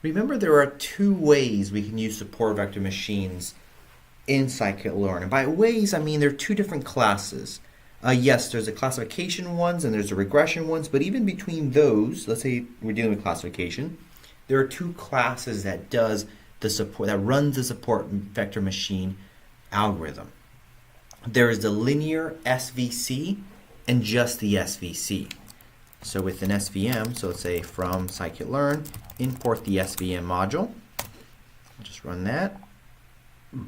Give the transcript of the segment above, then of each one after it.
Remember, there are two ways we can use support vector machines in scikit-learn. And by ways, I mean there are two different classes. Yes, there's a classification ones and there's a regression ones, but even between those, let's say we're dealing with classification, there are two classes that does the support, that runs the support vector machine algorithm. There is the linear SVC and just the SVC. So with an SVM, so let's say from scikit-learn, import the SVM module. I'll just run that. It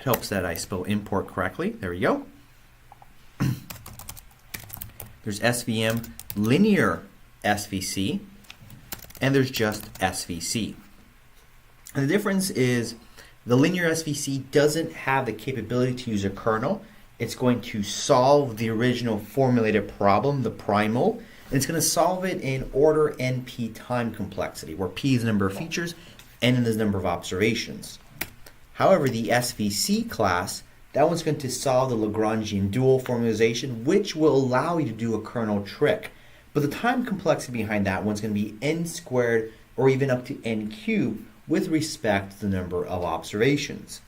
helps that I spell import correctly. There we go. There's SVM linear SVC, and there's just SVC. And the difference is the linear SVC doesn't have the capability to use a kernel. It's going to solve the original formulated problem, the primal, and it's going to solve it in order NP time complexity, where P is the number of features, N is the number of observations. However, the SVC class, that one's going to solve the Lagrangian dual formalization, which will allow you to do a kernel trick. But the time complexity behind that one's going to be n squared or even up to n cubed with respect to the number of observations.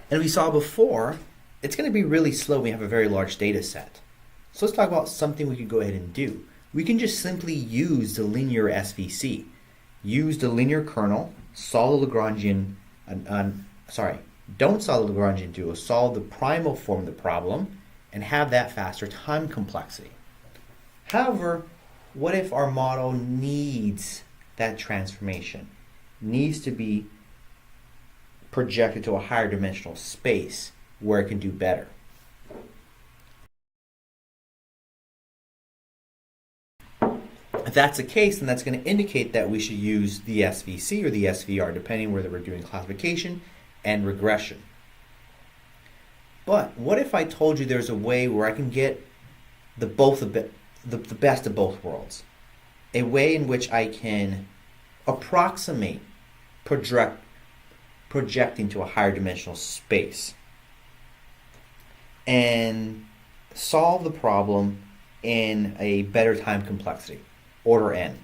And we saw before, it's going to be really slow when we have a very large data set. So let's talk about something we could go ahead and do. We can just simply use the linear SVC. Use the linear kernel, solve the Lagrangian, don't solve the Lagrangian dual, solve the primal form of the problem, and have that faster time complexity. However, what if our model needs that transformation? Needs to be projected to a higher dimensional space where it can do better. If that's the case, then that's going to indicate that we should use the SVC or the SVR, depending whether we're doing classification and regression. But what if I told you there's a way where I can get the best of both worlds? A way in which I can approximate projecting to a higher dimensional space and solve the problem in a better time complexity, order n,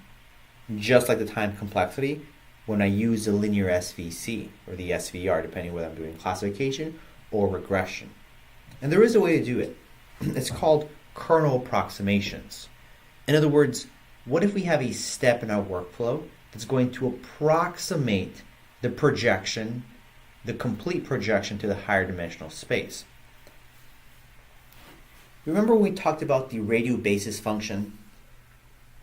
just like the time complexity when I use the linear SVC or the SVR, depending whether I'm doing classification or regression. And there is a way to do it. It's called kernel approximations. In other words, what if we have a step in our workflow that's going to approximate the projection, the complete projection to the higher dimensional space? Remember when we talked about the radial basis function?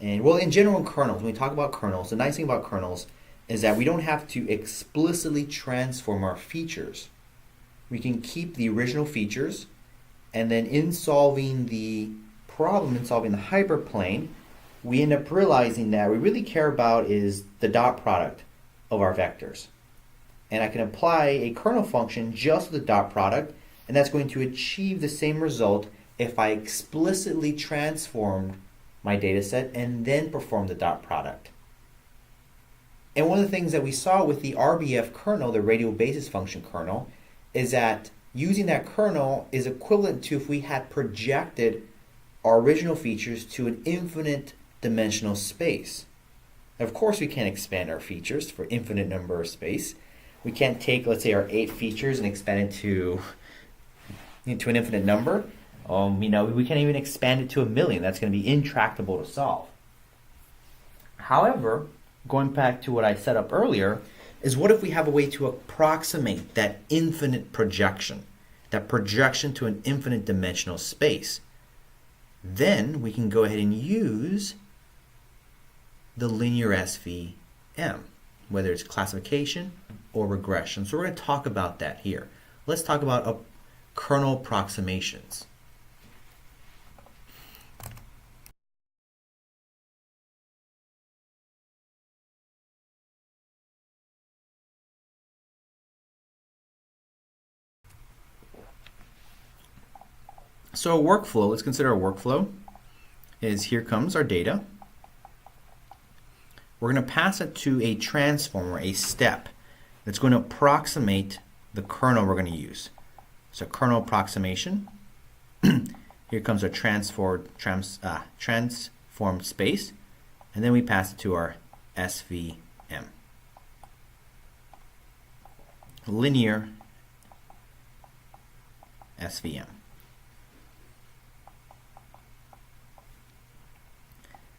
And well, in general in kernels, when we talk about kernels, the nice thing about kernels is that we don't have to explicitly transform our features. We can keep the original features, and then in solving the problem, in solving the hyperplane, we end up realizing that what we really care about is the dot product of our vectors. And I can apply a kernel function just with the dot product, and that's going to achieve the same result if I explicitly transformed my data set and then perform the dot product. And one of the things that we saw with the RBF kernel, the radial basis function kernel, is that using that kernel is equivalent to if we had projected our original features to an infinite dimensional space. Of course, we can't expand our features for infinite number of space. We can't take, let's say, our 8 features and expand it to an infinite number. We can't even expand it to 1,000,000. That's going to be intractable to solve. However, going back to what I set up earlier, is what if we have a way to approximate that infinite projection, that projection to an infinite dimensional space? Then we can go ahead and use the linear SVM, whether it's classification or regression. So we're going to talk about that here. Let's talk about kernel approximations. So a workflow, let's consider a workflow, is here comes our data. We're going to pass it to a transformer, a step, that's going to approximate the kernel we're going to use. So kernel approximation. Here comes a transformed space. and then we pass it to our SVM. Linear SVM.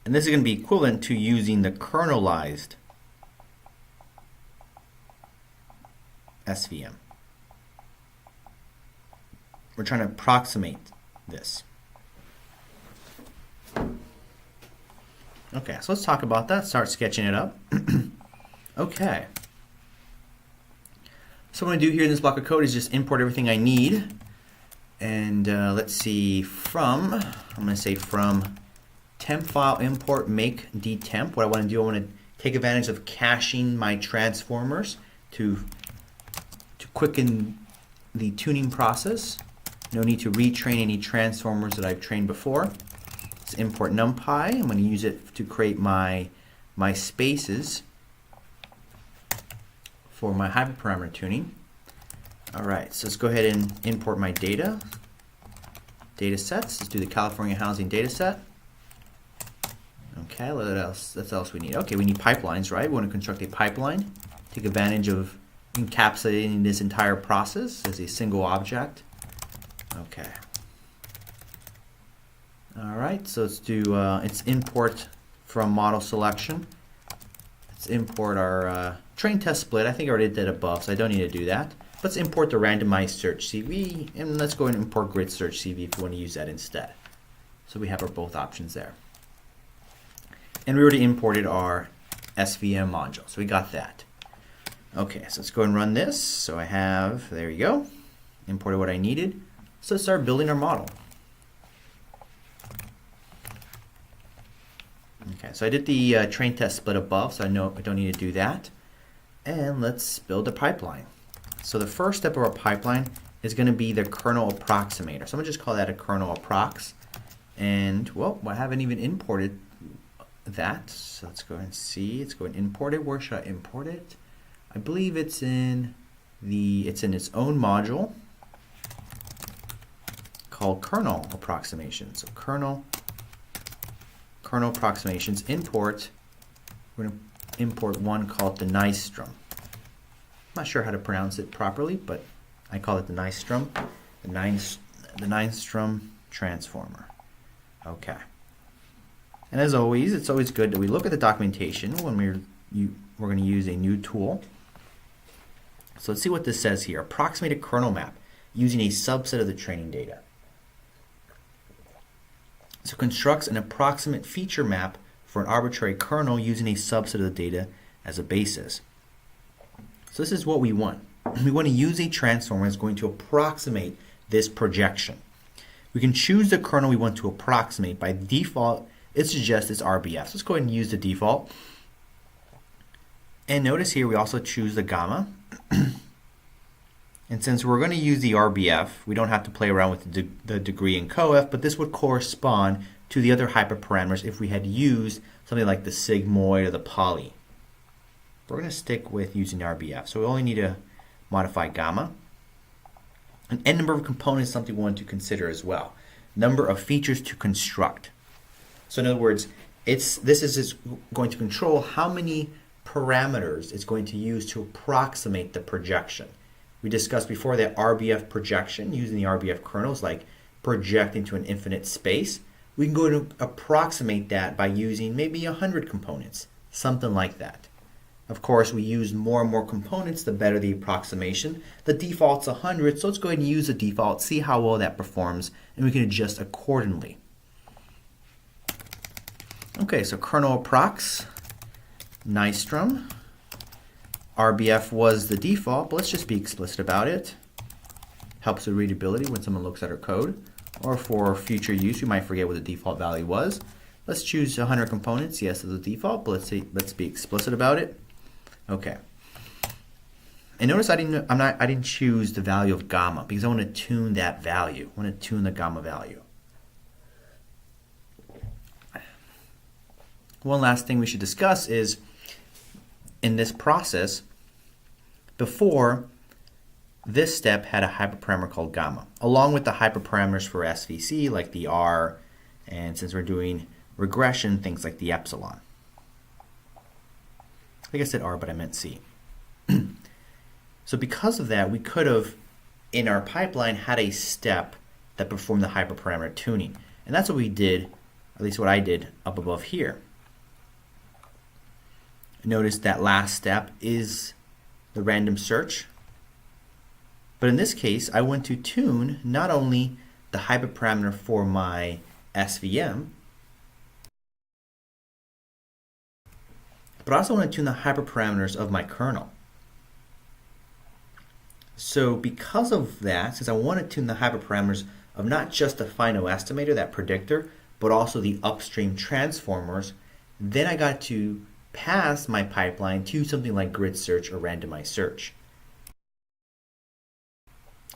And this is going to be equivalent to using the kernelized SVM. We're trying to approximate this. Okay, so let's talk about that. Start sketching it up. Okay. So what I'm going to do here in this block of code is just import everything I need. And let's see, I'm going to say from temp file import make dtemp. What I want to do, I want to take advantage of caching my transformers to quicken the tuning process. No need to retrain any transformers that I've trained before. Let's import NumPy. I'm going to use it to create my spaces for my hyperparameter tuning. Alright, so let's go ahead and import my data sets. Let's do the California housing data set. Okay, what else we need? Okay, we need pipelines, right? We want to construct a pipeline, take advantage of encapsulating this entire process as a single object. Okay. Alright, so let's do let's import from model selection. Let's import our train test split. I think I already did that above, so I don't need to do that. Let's import the randomized search CV, and let's go and import grid search CV if we want to use that instead. So we have our both options there. And we already imported our SVM module, so we got that. Okay, so let's go and run this. So I have, there you go, imported what I needed. So let's start building our model. Okay, so I did the train test split above, so I know I don't need to do that. And let's build a pipeline. So the first step of our pipeline is going to be the kernel approximator. So I'm going to just call that a kernel approx. And, well, I haven't even imported that. So let's go and see. Let's go and import it. Where should I import it? I believe it's in its own module called kernel approximations. So kernel approximations import. We're going to import one called the Nystrom. I'm not sure how to pronounce it properly, but I call it the Nystrom, the Nystrom transformer. Okay. And as always, it's always good that we look at the documentation when we're going to use a new tool. So let's see what this says here. Approximate a kernel map using a subset of the training data. So constructs an approximate feature map for an arbitrary kernel using a subset of the data as a basis. So this is what we want. We want to use a transformer that's going to approximate this projection. We can choose the kernel we want to approximate. By default, it suggests it's RBF. So let's go ahead and use the default. And notice here we also choose the gamma. And since we're going to use the RBF, we don't have to play around with the degree and coef, but this would correspond to the other hyperparameters if we had used something like the sigmoid or the poly. We're going to stick with using RBF. So we only need to modify gamma. An n number of components is something we want to consider as well. Number of features to construct. So in other words, this is going to control how many parameters it's going to use to approximate the projection. We discussed before that RBF projection using the RBF kernels, like project into an infinite space. We can go to approximate that by using maybe 100 components, something like that. Of course, we use more and more components, the better the approximation. The default's 100, so let's go ahead and use the default, see how well that performs, and we can adjust accordingly. Okay, so kernel approx, Nystrom. RBF was the default, but let's just be explicit about it. Helps with readability when someone looks at our code. Or for future use, you might forget what the default value was. Let's choose 100 components, yes, as the default, but let's be explicit about it. Okay. And notice I didn't choose the value of gamma because I want to tune that value. I want to tune the gamma value. One last thing we should discuss is in this process, before this step had a hyperparameter called gamma, along with the hyperparameters for SVC like the R, and since we're doing regression, things like the epsilon. I think I said R, but I meant C. So because of that, we could have, in our pipeline, had a step that performed the hyperparameter tuning. And that's what we did, at least what I did up above here. Notice that last step is the random search. But in this case, I want to tune not only the hyperparameter for my SVM, but I also want to tune the hyperparameters of my kernel. So because of that, since I want to tune the hyperparameters of not just the final estimator, that predictor, but also the upstream transformers, then I got to pass my pipeline to something like grid search or randomized search.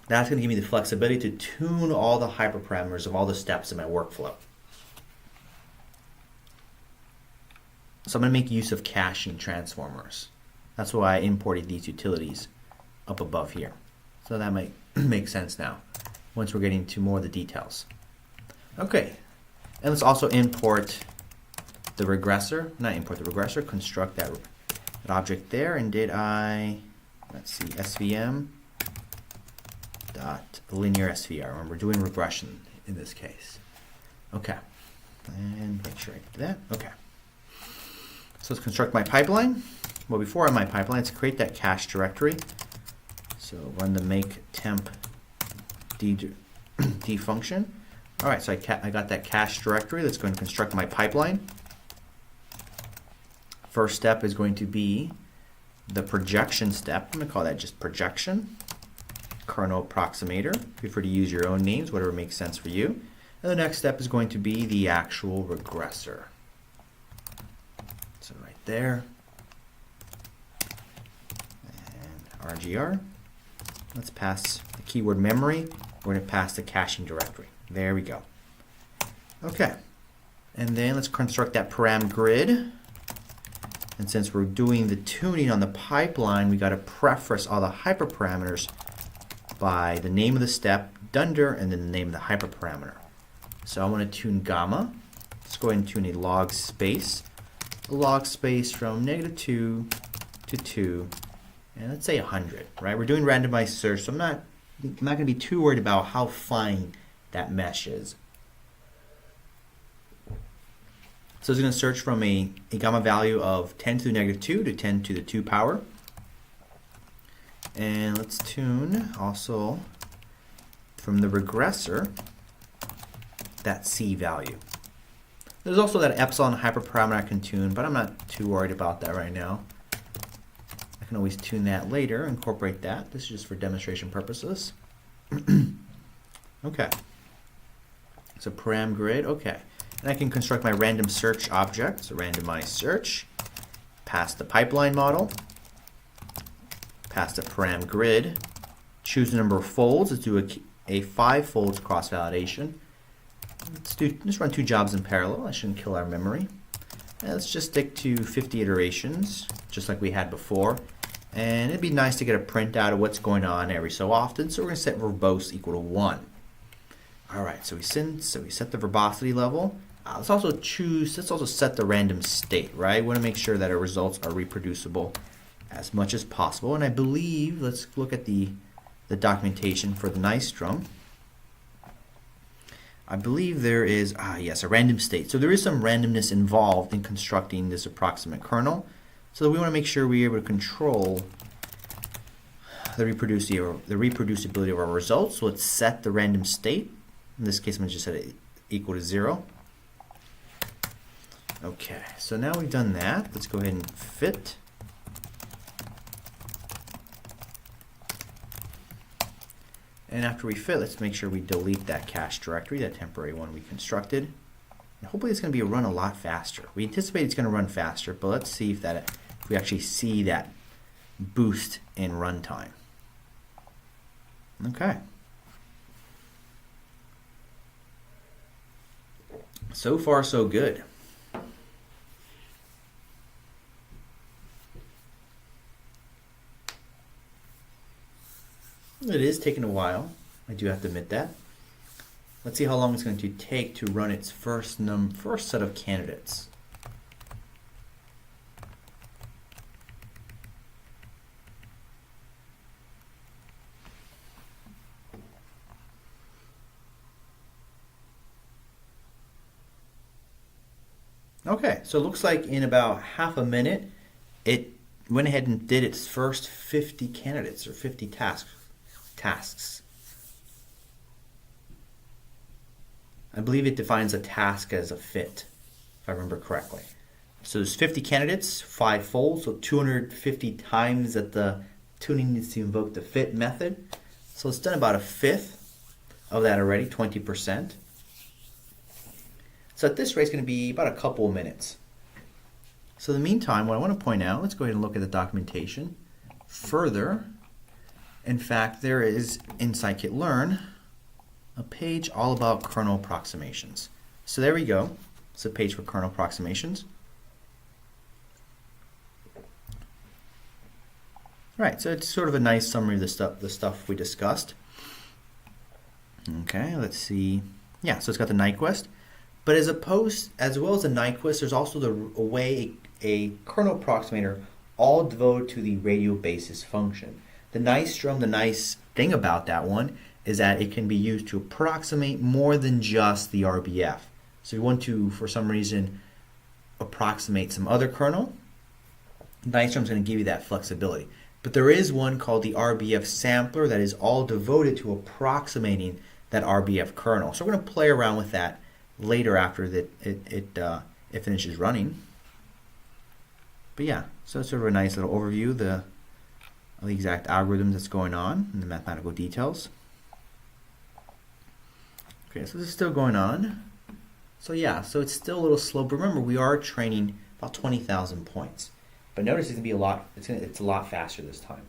That's going to give me the flexibility to tune all the hyperparameters of all the steps in my workflow. So I'm going to make use of caching transformers. That's why I imported these utilities up above here. So that might make sense now once we're getting to more of the details. Okay, and let's also import the regressor, not import the regressor, construct that object there. And did I, let's see, SVM dot linear SVR. Remember, we're doing regression in this case. Okay, and make sure I do that. Okay, so let's construct my pipeline. Well, before my pipeline, let's create that cache directory. So run the make temp d function. All right, so I got that cache directory. Let's go and construct my pipeline. First step is going to be the projection step. I'm going to call that just projection. Kernel approximator. Feel free to use your own names, whatever makes sense for you. And the next step is going to be the actual regressor. So right there. And RGR. Let's pass the keyword memory. We're going to pass the caching directory. There we go. Okay. And then let's construct that param grid. And since we're doing the tuning on the pipeline, we got to preface all the hyperparameters by the name of the step, dunder, and then the name of the hyperparameter. So I want to tune gamma. Let's go ahead and tune a log space. A log space from -2 to 2. And let's say 100, right? We're doing randomized search, so I'm not going to be too worried about how fine that mesh is. So it's going to search from a gamma value of 10 to the -2 to 10 to the 2 power. And let's tune also from the regressor that C value. There's also that epsilon hyperparameter I can tune, but I'm not too worried about that right now. I can always tune that later, incorporate that. This is just for demonstration purposes. Okay. So param grid, okay. And I can construct my random search object, so randomized search, pass the pipeline model, pass the param grid, choose the number of folds. Let's do a 5 folds cross validation. Let's run 2 jobs in parallel. I shouldn't kill our memory. And let's just stick to 50 iterations, just like we had before. And it'd be nice to get a printout of what's going on every so often. So we're going to set verbose equal to 1. All right, so we set the verbosity level. Let's also set the random state, right? We want to make sure that our results are reproducible as much as possible. And I believe, let's look at the documentation for the Nystrom. I believe there is, yes, a random state. So there is some randomness involved in constructing this approximate kernel. So we want to make sure we're able to control the reproducibility of our results. So let's set the random state. In this case, I'm going to just set it equal to 0. Okay, so now we've done that. Let's go ahead and fit. And after we fit, let's make sure we delete that cache directory, that temporary one we constructed. And hopefully it's going to be run a lot faster. We anticipate it's going to run faster, but let's see if we actually see that boost in runtime. Okay. So far, so good. It is taking a while. I do have to admit that. Let's see how long it's going to take to run its first set of candidates. Okay, so it looks like in about half a minute, it went ahead and did its first 50 candidates or 50 tasks. I believe it defines a task as a fit, if I remember correctly. So there's 50 candidates, 5-fold, so 250 times that the tuning needs to invoke the fit method. So it's done about a fifth of that already, 20%. So at this rate, it's going to be about a couple of minutes. So in the meantime, what I want to point out, let's go ahead and look at the documentation further. In fact, there is in scikit-learn a page all about kernel approximations. So there we go. It's a page for kernel approximations. Right, so it's sort of a nice summary of the stuff we discussed. Okay, let's see. Yeah, so it's got the Nyquist. But as well as the Nyquist, there's also a way a kernel approximator all devoted to the radial basis function. The nice thing about that one is that it can be used to approximate more than just the RBF. So if you want to, for some reason, approximate some other kernel, Nystrom is going to give you that flexibility. But there is one called the RBF sampler that is all devoted to approximating that RBF kernel. So we're going to play around with that later after it finishes running. But yeah, so it's sort of a nice little overview of the exact algorithm that's going on and the mathematical details. Okay, so this is still going on. So yeah, so it's still a little slow, but remember we are training about 20,000 points. But notice it's gonna be a lot. It's a lot faster this time.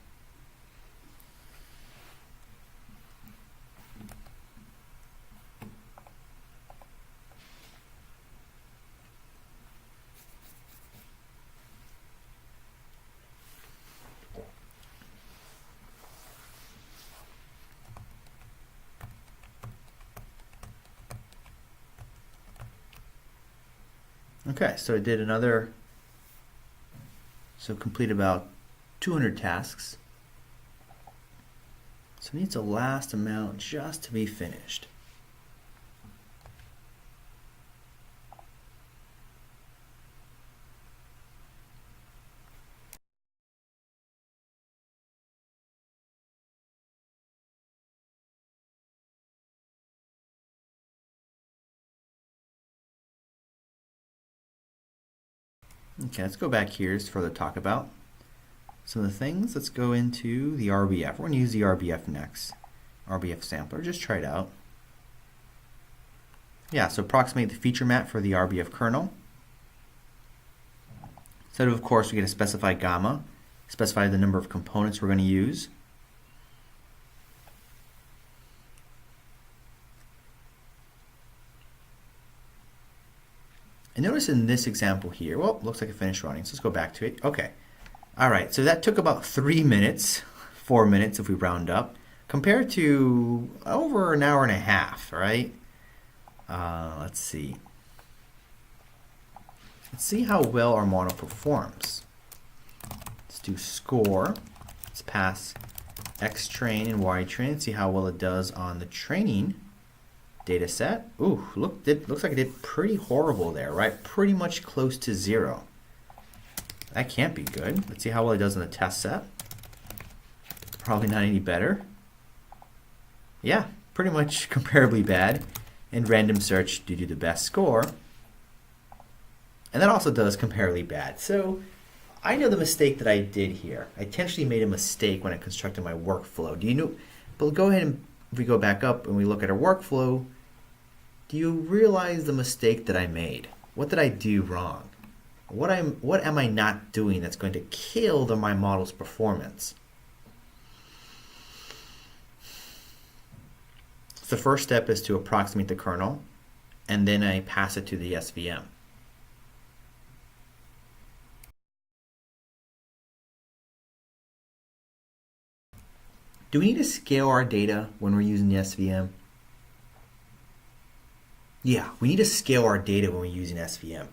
Okay, so it did another. So complete about 200 tasks. So it needs a last amount just to be finished. Okay, let's go back here to further talk about some of the things. Let's go into the RBF. We're going to use the RBF next. RBF sampler, just try it out. Yeah, so approximate the feature map for the RBF kernel. So of course we get to specify gamma, specify the number of components we're going to use. And notice in this example here, well, looks like it finished running, so let's go back to it. Okay. All right, so that took about 3 minutes, 4 minutes if we round up, compared to over an hour and a half, right? Let's see. Let's see how well our model performs. Let's do score. Let's pass X train and Y train and see how well it does on the training data set. Ooh, looks like it did pretty horrible there, right? Pretty much close to 0. That can't be good. Let's see how well it does on the test set. Probably not any better. Yeah, pretty much comparably bad. And random search due to the best score. And that also does comparably bad. So I know the mistake that I did here. I intentionally made a mistake when I constructed my workflow. Do you know? But go ahead and if we go back up and we look at our workflow, do you realize the mistake that I made? What did I do wrong? What am I not doing that's going to kill my model's performance? So the first step is to approximate the kernel, and then I pass it to the SVM. Do we need to scale our data when we're using the SVM? Yeah, we need to scale our data when we're using SVM.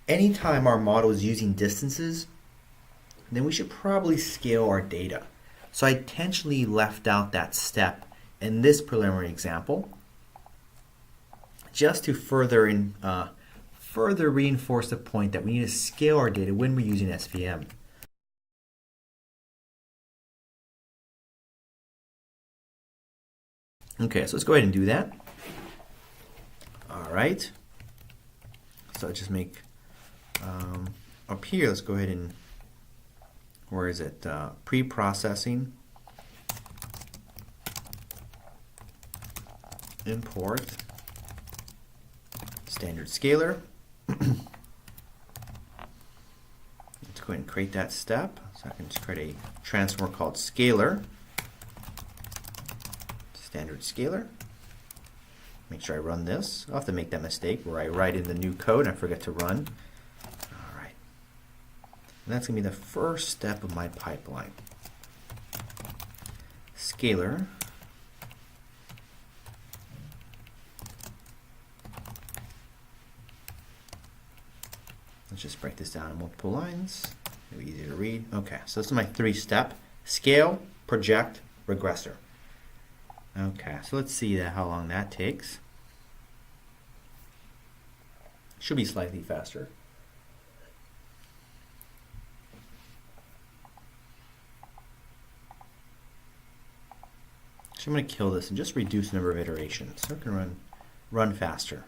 Anytime our model is using distances, then we should probably scale our data. So I intentionally left out that step in this preliminary example just to further further reinforce the point that we need to scale our data when we're using SVM. Okay, so let's go ahead and do that. All right. So I'll just make up here, let's go ahead and, where is it? Pre-processing, import, standard scalar. Let's go ahead and create that step. So I can just create a transform called scalar, standard scalar. Make sure I run this. I'll have to make that mistake where I write in the new code and I forget to run. All right. And that's going to be the first step of my pipeline. Scalar. Let's just break this down in multiple lines. It'll be easier to read. Okay, so this is my 3-step. Scale, project, regressor. Okay, so let's see how long that takes. Should be slightly faster. So I'm going to kill this and just reduce the number of iterations so it can run faster.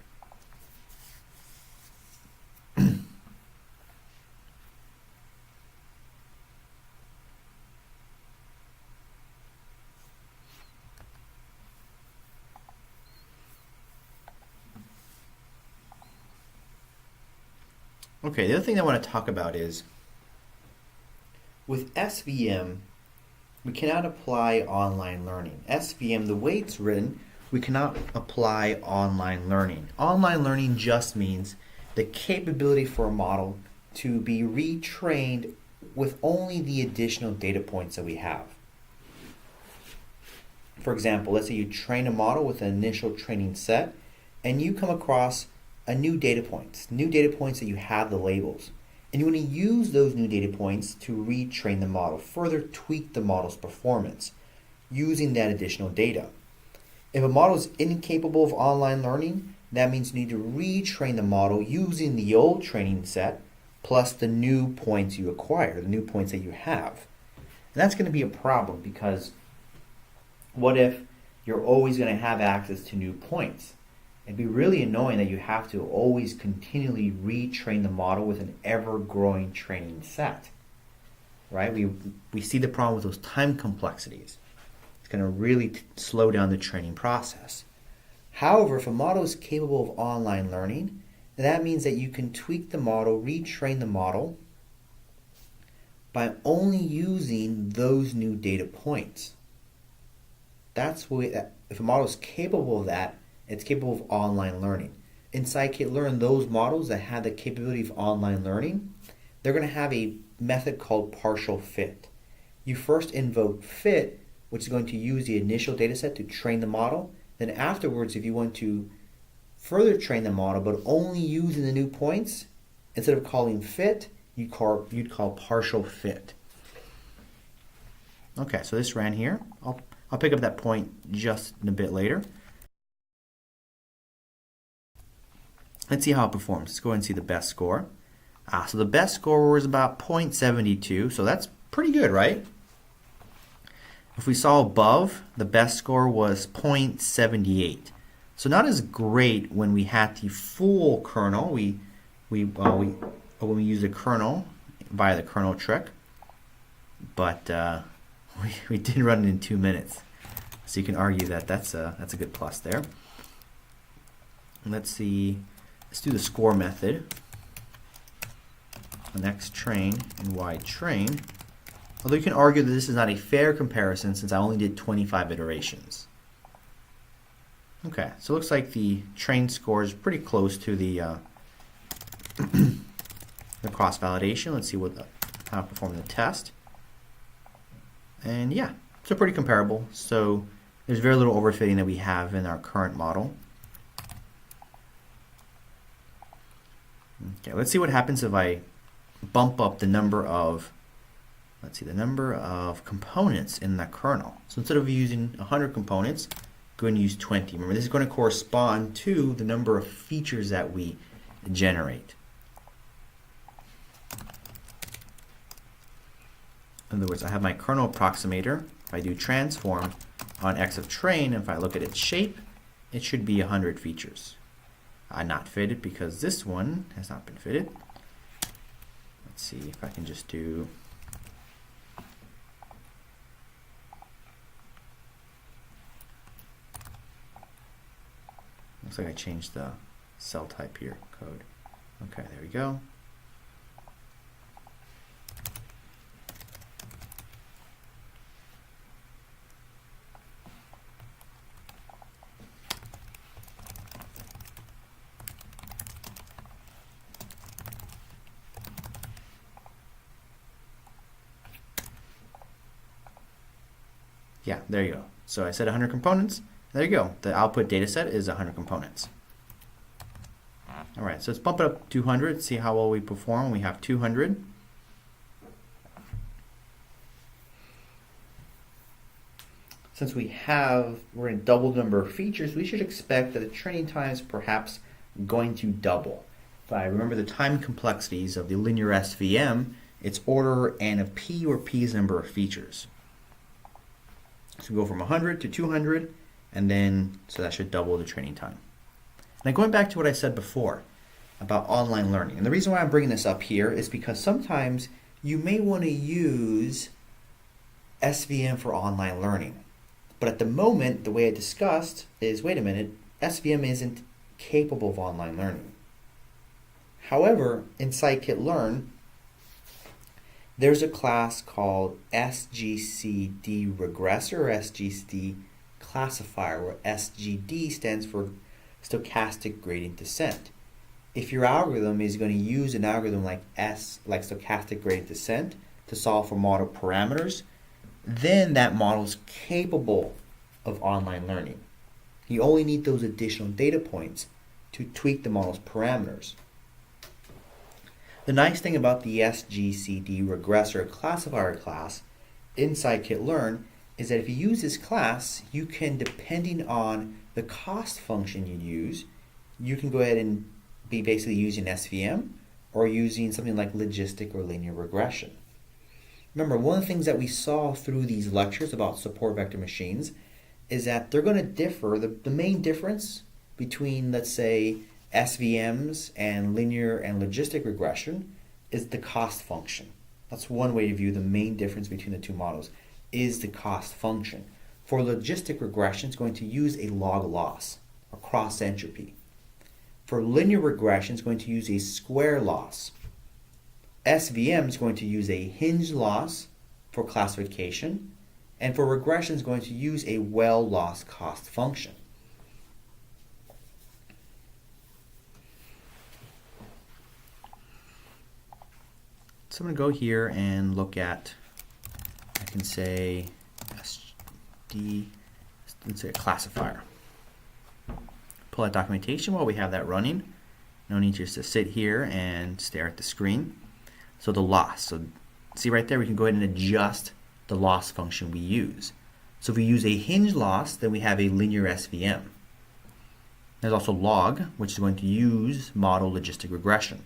Okay, the other thing I want to talk about is with SVM, we cannot apply online learning. SVM, the way it's written, we cannot apply online learning. Online learning just means the capability for a model to be retrained with only the additional data points that we have. For example, let's say you train a model with an initial training set and you come across a new data points that you have the labels. And you want to use those new data points to retrain the model, further tweak the model's performance using that additional data. If a model is incapable of online learning, that means you need to retrain the model using the old training set plus the new points you acquire, the new points that you have. And that's going to be a problem because what if you're always going to have access to new points? It'd be really annoying that you have to always continually retrain the model with an ever-growing training set, right? We see the problem with those time complexities. It's going to really slow down the training process. However, if a model is capable of online learning, that means that you can tweak the model, retrain the model by only using those new data points. That's what, if a model is capable of that, it's capable of online learning. In scikit-learn, those models that have the capability of online learning, they're going to have a method called partial fit. You first invoke fit, which is going to use the initial data set to train the model. Then afterwards, if you want to further train the model, but only using the new points, instead of calling fit, you'd call partial fit. Okay, so this ran here. I'll pick up that point just a bit later. Let's see how it performs. Let's go ahead and see the best score. So the best score was about 0.72, so that's pretty good, right? If we saw above, the best score was 0.78. So not as great when we had the full kernel. When we use the kernel via the kernel trick, but we did run it in 2 minutes. So you can argue that that's a good plus there. Let's see. Let's do the score method. On X train and Y train. Although you can argue that this is not a fair comparison since I only did 25 iterations. Okay, so it looks like the train score is pretty close to the the cross-validation. Let's see how it performed in the test. And yeah, so pretty comparable. So there's very little overfitting that we have in our current model. Okay, let's see what happens if I bump up the number of, the number of components in the kernel. So instead of using 100 components, go and use 20. Remember, this is going to correspond to the number of features that we generate. In other words, I have my kernel approximator. If I do transform on x of train, if I look at its shape, it should be 100 features. Not fitted because this one has not been fitted. Let's see if I can just do looks like I changed the cell type here, code. Okay, there we go. Yeah, there you go. So I said 100 components. There you go. The output data set is 100 components. All right, so let's bump it up to 200, see how well we perform. We have 200. Since we're in double the number of features, we should expect that the training time is perhaps going to double. If I remember the time complexities of the linear SVM, it's order n of p, where p is the number of features. So we go from 100 to 200, and then, so that should double the training time. Now going back to what I said before about online learning, and the reason why I'm bringing this up here is because sometimes you may want to use SVM for online learning. But at the moment, the way I discussed is, wait a minute, SVM isn't capable of online learning. However, in scikit-learn, there's a class called SGCD regressor or SGCD classifier, where SGD stands for stochastic gradient descent. If your algorithm is going to use an algorithm like stochastic gradient descent to solve for model parameters, then that model is capable of online learning. You only need those additional data points to tweak the model's parameters. The nice thing about the SGCD regressor classifier class in scikit-learn is that if you use this class, you can, depending on the cost function you use, you can go ahead and be basically using SVM or using something like logistic or linear regression. Remember, one of the things that we saw through these lectures about support vector machines is that they're going to differ. The main difference between, let's say, SVMs and linear and logistic regression is the cost function. That's one way to view the main difference between the two models, is the cost function. For logistic regression, it's going to use a log loss, or cross entropy. For linear regression, it's going to use a square loss. SVM is going to use a hinge loss for classification, and for regression is going to use a well loss cost function. So I'm going to go here and look at, I can say SD, let's say a classifier. Pull out documentation while we have that running. No need just to sit here and stare at the screen. So the loss, so see right there, we can go ahead and adjust the loss function we use. So if we use a hinge loss, then we have a linear SVM. There's also log, which is going to use model logistic regression.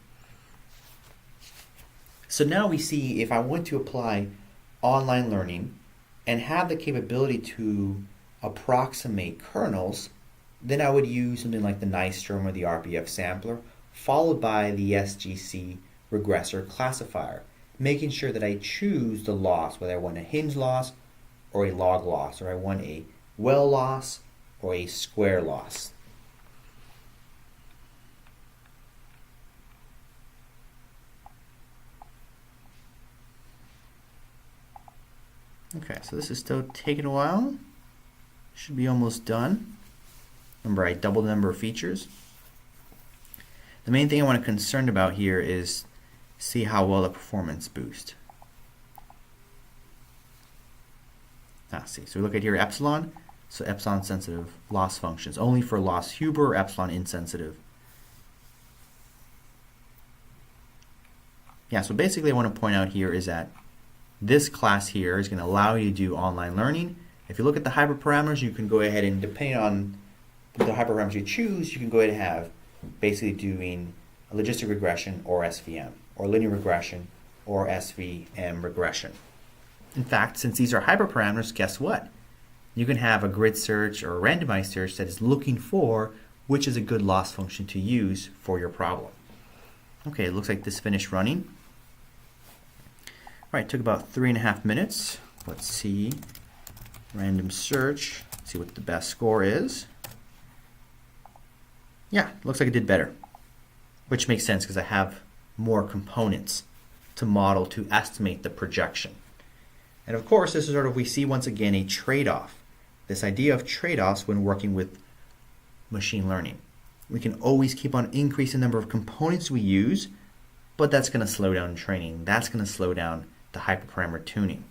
So now we see, if I want to apply online learning and have the capability to approximate kernels, then I would use something like the Nystrom or the RBF sampler, followed by the SGC regressor classifier, making sure that I choose the loss, whether I want a hinge loss or a log loss, or I want a well loss or a square loss. Okay, so this is still taking a while. Should be almost done. Remember, I doubled the number of features. The main thing I want to be concerned about here is see how well the performance boost. See, so we look at here epsilon. So epsilon sensitive loss functions, only for loss Huber, or epsilon insensitive. Yeah, so basically I want to point out here is that this class here is going to allow you to do online learning. If you look at the hyperparameters, you can go ahead and, depending on the hyperparameters you choose, you can go ahead and have basically doing a logistic regression or SVM, or linear regression or SVM regression. In fact, since these are hyperparameters, guess what? You can have a grid search or a randomized search that is looking for which is a good loss function to use for your problem. Okay, it looks like this finished running. All right, it took about 3.5 minutes. Let's see, random search, see what the best score is. Yeah, looks like it did better, which makes sense because I have more components to model to estimate the projection. And of course, this is sort of, we see once again a trade-off. This idea of trade-offs when working with machine learning. We can always keep on increasing the number of components we use, but that's going to slow down training. That's going to slow down the hyperparameter tuning.